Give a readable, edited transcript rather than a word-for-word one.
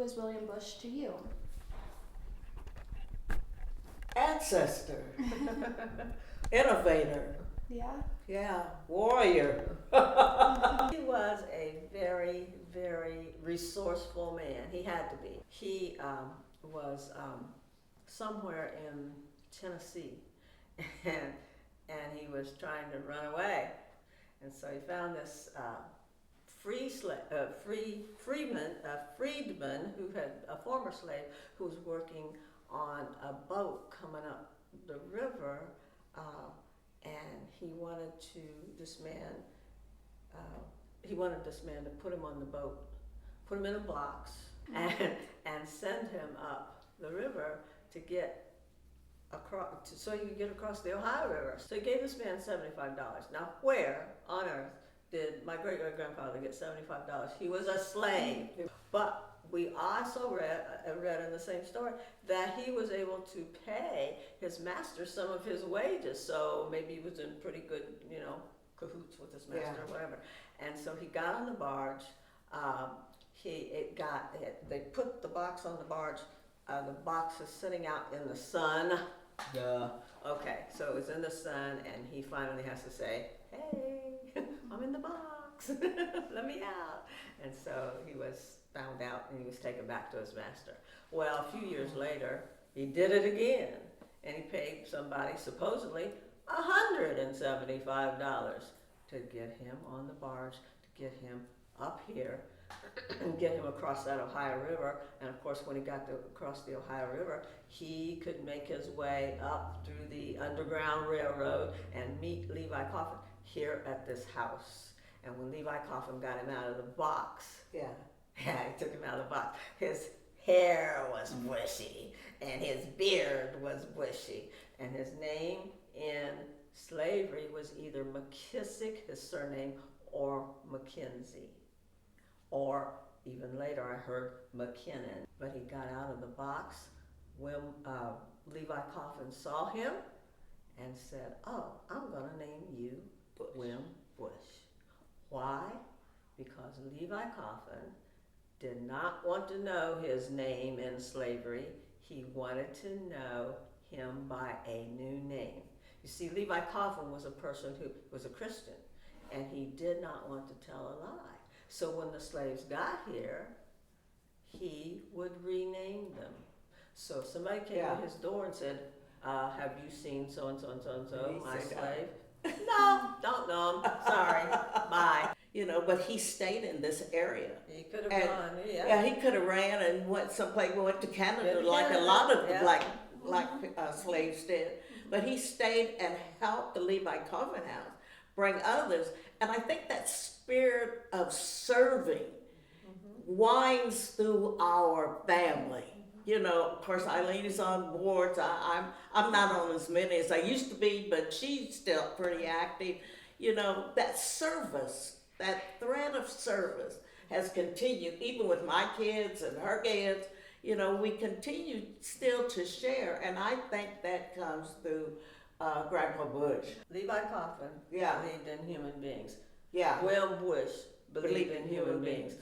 is William Bush to you? Ancestor, innovator, Yeah? warrior. He was a very, very resourceful man. He had to be. He was somewhere in Tennessee, and he was trying to run away, and so he found this freedman who had a former slave who was working on a boat coming up the river, and he wanted this man to put him on the boat, put him in a box, and send him up the river to get across, so he could get across the Ohio River. So he gave this man $75. Now, where on earth did my great-great-grandfather get $75? He was a slave. But we also read in the same story that he was able to pay his master some of his wages. So maybe he was in pretty good, cahoots with his master or whatever. And so he got on the barge. They put the box on the barge. The box is sitting out in the sun. Duh. Okay, so it was in the sun, and he finally has to say, "Hey, I'm in the box. Let me out." And so he was found out, and he was taken back to his master. Well, a few years later, he did it again, and he paid somebody supposedly $175 to get him on the barge, to get him up here, and get him across that Ohio River. And of course, when he got across the Ohio River, he could make his way up through the Underground Railroad and meet Levi Coffin here at this house. And when Levi Coffin got him out of the box, he took him out of the box. His hair was bushy, and his beard was bushy, and his name in slavery was either McKissick, his surname, or Mackenzie. Or even later I heard McKinnon. But he got out of the box when Levi Coffin saw him and said, "Oh, I'm going to name you Wim Bush." Why? Because Levi Coffin did not want to know his name in slavery. He wanted to know him by a new name. You see, Levi Coffin was a person who was a Christian, and he did not want to tell a lie. So when the slaves got here, he would rename them. So if somebody came to his door and said, "Have you seen so-and-so and so-and-so, my slave?" "No, don't know him. Sorry, bye." But he stayed in this area. He could have run, Yeah, he could have ran and went someplace, went to Canada like a lot of the black slaves did. But he stayed and helped the Levi Coffin House bring others. And I think that spirit of serving winds through our family. Of course, Eileen is on boards. I'm not on as many as I used to be, but she's still pretty active. That service, that thread of service has continued, even with my kids and her kids. We continue still to share, and I think that comes through Grandpa Bush. Levi Coffin believed in human beings. Yeah. William Bush believed in human beings.